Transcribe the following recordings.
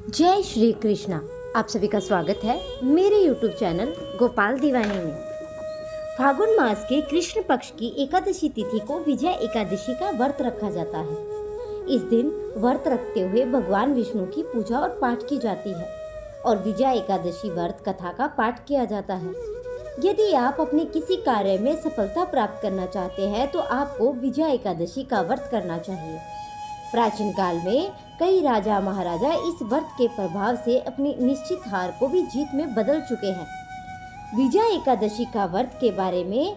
जय श्री कृष्णा। आप सभी का स्वागत है मेरे YouTube चैनल गोपाल दीवानी में। फागुन मास के कृष्ण पक्ष की एकादशी तिथि को विजय एकादशी का व्रत रखा जाता है। इस दिन व्रत रखते हुए भगवान विष्णु की पूजा और पाठ की जाती है और विजय एकादशी व्रत कथा का पाठ किया जाता है। यदि आप अपने किसी कार्य में सफलता प्राप्त करना चाहते हैं तो आपको विजय एकादशी का व्रत करना चाहिए। प्राचीन काल में कई राजा महाराजा इस व्रत के प्रभाव से अपनी निश्चित हार को भी जीत में बदल चुके हैं। विजय एकादशी का व्रत के बारे में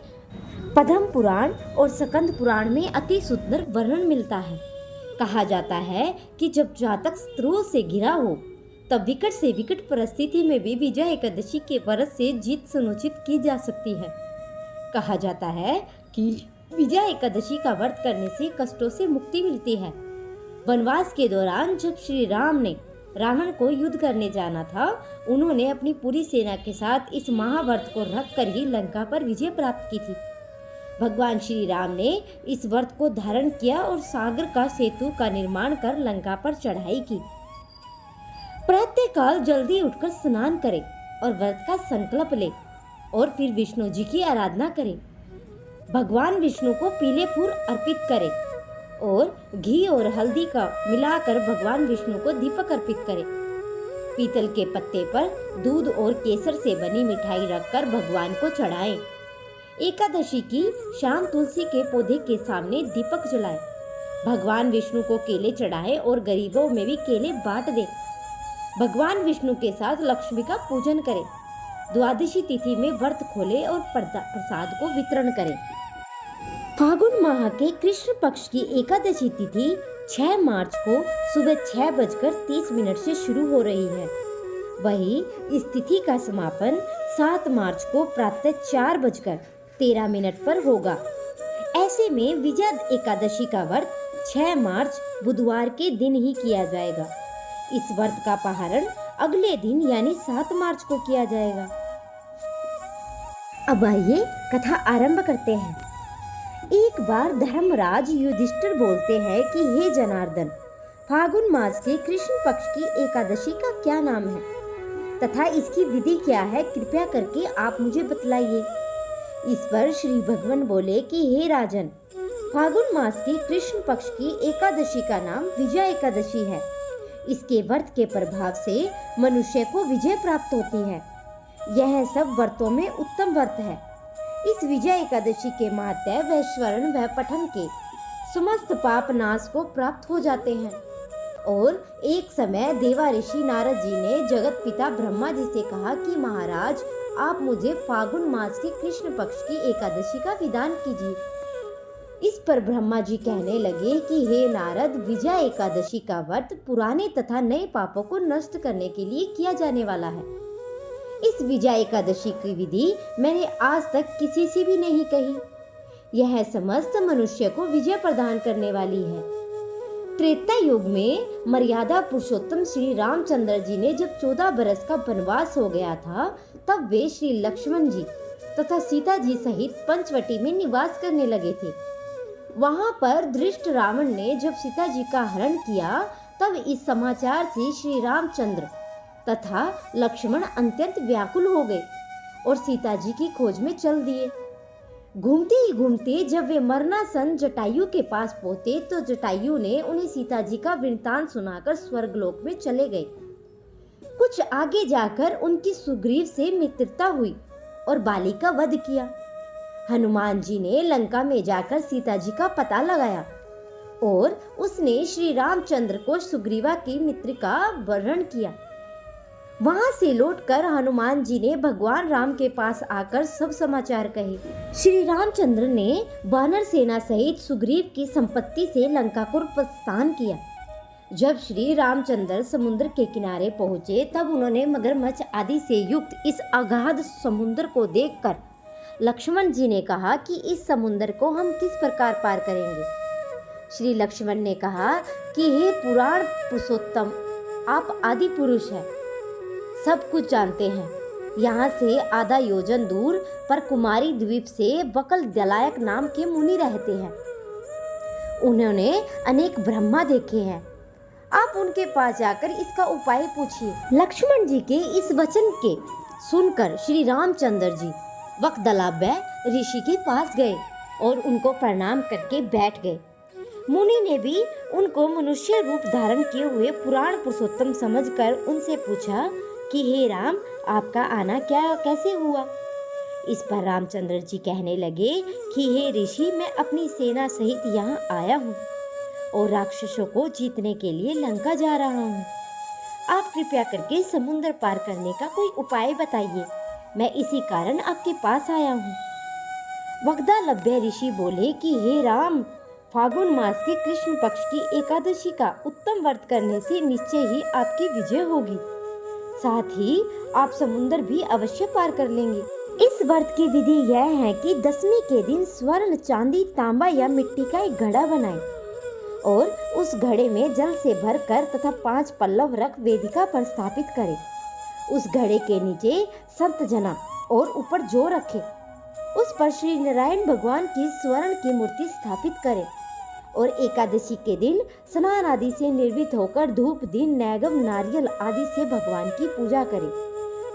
पद्म पुराण और स्कंद पुराण में अति सुंदर वर्णन मिलता है। कहा जाता है कि जब जातक शत्रुओं से घिरा हो तब विकट से विकट परिस्थिति में भी विजय एकादशी के व्रत से जीत सुनिश्चित की जा सकती है। कहा जाता है कि विजय एकादशी का व्रत करने से कष्टों से मुक्ति मिलती है। वनवास के दौरान जब श्री राम ने रावण को युद्ध करने जाना था, उन्होंने अपनी पूरी सेना के साथ इस महाव्रत को रख कर ही लंका पर विजय प्राप्त की थी। भगवान श्री राम ने इस व्रत को धारण किया और सागर का सेतु का निर्माण कर लंका पर चढ़ाई की। प्रातःकाल जल्दी उठकर स्नान करें और व्रत का संकल्प ले और फिर विष्णु जी की आराधना करें। भगवान विष्णु को पीले फूल अर्पित करें और घी और हल्दी का मिलाकर भगवान विष्णु को दीपक अर्पित करें। पीतल के पत्ते पर दूध और केसर से बनी मिठाई रखकर भगवान को चढ़ाएं। एकादशी की शाम तुलसी के पौधे के सामने दीपक जलाएं। भगवान विष्णु को केले चढ़ाएं और गरीबों में भी केले बांट दें। भगवान विष्णु के साथ लक्ष्मी का पूजन करें। द्वादशी तिथि में व्रत खोलें और प्रसाद को वितरण करें। फागुन माह के कृष्ण पक्ष की एकादशी तिथि 6 मार्च को सुबह 6:30 से शुरू हो रही है। वहीं इस तिथि का समापन 7 मार्च को प्रातः 4:13 पर होगा। ऐसे में विजय एकादशी का व्रत 6 मार्च बुधवार के दिन ही किया जाएगा। इस व्रत का पारण अगले दिन यानी 7 मार्च को किया जाएगा। अब आइए कथा आरंभ करते हैं। एक बार धर्मराज युधिष्ठिर बोलते हैं कि हे जनार्दन, फागुन मास के कृष्ण पक्ष की एकादशी का क्या नाम है तथा इसकी विधि क्या है, कृपया करके आप मुझे बतलाइए। इस पर श्री भगवान बोले कि हे राजन, फागुन मास की कृष्ण पक्ष की एकादशी का नाम विजय एकादशी है। इसके व्रत के प्रभाव से मनुष्य को विजय प्राप्त होती है। यह सब व्रतों में उत्तम व्रत है। इस विजय एकादशी के महत्व व स्मरण व पठन के समस्त पाप नाश को प्राप्त हो जाते हैं। और एक समय देवा ऋषि नारद जी ने जगत पिता ब्रह्मा जी से कहा कि महाराज, आप मुझे फागुन मास के कृष्ण पक्ष की एकादशी का विधान कीजिए। इस पर ब्रह्मा जी कहने लगे कि हे नारद, विजय एकादशी का व्रत पुराने तथा नए पापों को नष्ट करने के लिए किया जाने वाला है। इस विजय एकादशी की विधि मैंने आज तक किसी से भी नहीं कही। यह समस्त मनुष्य को विजय प्रदान करने वाली है। त्रेता युग में मर्यादा पुरुषोत्तम श्री रामचंद्र जी ने जब 14 बरस का वनवास हो गया था, तब वे श्री लक्ष्मण जी तथा सीता जी सहित पंचवटी में निवास करने लगे थे। वहां पर धृष्ट रावण ने जब सीता जी का हरण किया, तब इस समाचार से श्री रामचंद्र तथा लक्ष्मण अत्यंत व्याकुल हो गए और सीता जी की खोज में चल दिए। घूमते ही घूमते जब वे मरणासन जटायु के पास पहुंचे तो जटायु ने उन्हें सीता जी का वृत्तांत सुनाकर स्वर्गलोक में चले गए। कुछ आगे जाकर उनकी सुग्रीव से मित्रता हुई और बाली का वध किया। हनुमान जी ने लंका में जाकर सीता जी का पता लगाया और उसने श्री रामचंद्र को सुग्रीवा की मित्र का वर्णन किया। वहां से लौटकर हनुमान जी ने भगवान राम के पास आकर सब समाचार कहे। श्री रामचंद्र ने वानर सेना सहित सुग्रीव की संपत्ति से लंका को प्रस्थान किया। जब श्री रामचंद्र समुद्र के किनारे पहुंचे, तब उन्होंने मगरमच्छ आदि से युक्त इस अगाध समुद्र को देखकर लक्ष्मण जी ने कहा कि इस समुद्र को हम किस प्रकार पार करेंगे। श्री लक्ष्मण ने कहा कि हे पुराण पुरुषोत्तम, आप आदि पुरुष हैं, सब कुछ जानते हैं। यहाँ से आधा योजन दूर पर कुमारी द्वीप से वकल दलायक नाम के मुनि रहते हैं। उन्होंने अनेक ब्रह्मा देखे हैं। आप उनके पास जाकर इसका उपाय पूछिए। लक्ष्मण जी के इस वचन के सुनकर श्री रामचंद्र जी वक्दलाभ्य ऋषि के पास गए और उनको प्रणाम करके बैठ गए। मुनि ने भी उनको मनुष्य रूप धारण किए हुए पुराण पुरुषोत्तम समझकर उनसे पूछा कि हे राम, आपका आना कैसे हुआ। इस पर रामचंद्र जी कहने लगे कि हे ऋषि, मैं अपनी सेना सहित यहाँ आया हूँ और राक्षसों को जीतने के लिए लंका जा रहा हूँ। आप कृपया करके समुद्र पार करने का कोई उपाय बताइए, मैं इसी कारण आपके पास आया हूँ। वक्दलाभ्य ऋषि बोले कि हे राम, फागुन मास के कृष्ण पक्ष की एकादशी का उत्तम व्रत करने से निश्चय ही आपकी विजय होगी, साथ ही आप समुद्र भी अवश्य पार कर लेंगे। इस व्रत की विधि यह है कि दशमी के दिन स्वर्ण, चांदी, तांबा या मिट्टी का एक घड़ा बनाएं और उस घड़े में जल से भरकर तथा 5 पल्लव रख वेदिका पर स्थापित करें। उस घड़े के नीचे संत जना और ऊपर जौ रखें। उस पर श्री नारायण भगवान की स्वर्ण की मूर्ति स्थापित करें और एकादशी के दिन स्नान आदि से निर्वित होकर धूप, दीप, नैवेद्य, नारियल आदि से भगवान की पूजा करें।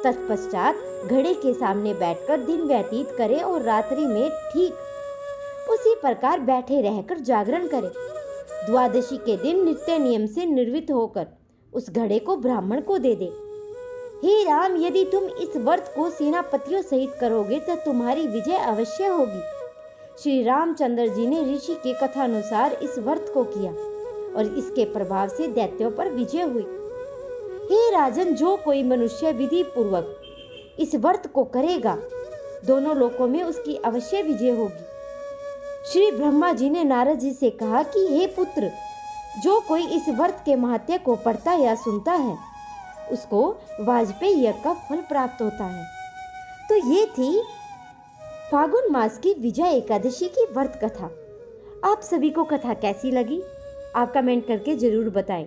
तत्पश्चात घड़े के सामने बैठकर दिन व्यतीत करें और रात्रि में ठीक उसी प्रकार बैठे रहकर जागरण करें। द्वादशी के दिन नित्य नियम से निर्वित होकर उस घड़े को ब्राह्मण को दे दे। हे राम, यदि तुम इस व्रत को सेनापतियों सहित करोगे तो तुम्हारी विजय अवश्य होगी। श्री रामचंद्र जी ने ऋषि के कथानुसार इस व्रत को किया और इसके प्रभाव से दैत्यों पर विजय हुई। हे राजन, जो कोई मनुष्य विधि पूर्वक इस व्रत को करेगा, दोनों लोकों में उसकी अवश्य विजय होगी। श्री ब्रह्मा जी ने नारद जी से कहा कि हे पुत्र, जो कोई इस व्रत के महात्म्य को पढ़ता या सुनता है, उसको वाजपेयी यज्ञ का फल प्राप्त होता है। तो ये थी फागुन मास की विजय एकादशी की व्रत कथा। आप सभी को कथा कैसी लगी, आप कमेंट करके जरूर बताएं।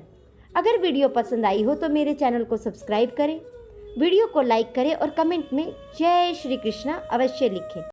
अगर वीडियो पसंद आई हो तो मेरे चैनल को सब्सक्राइब करें, वीडियो को लाइक करें और कमेंट में जय श्री कृष्णा अवश्य लिखें।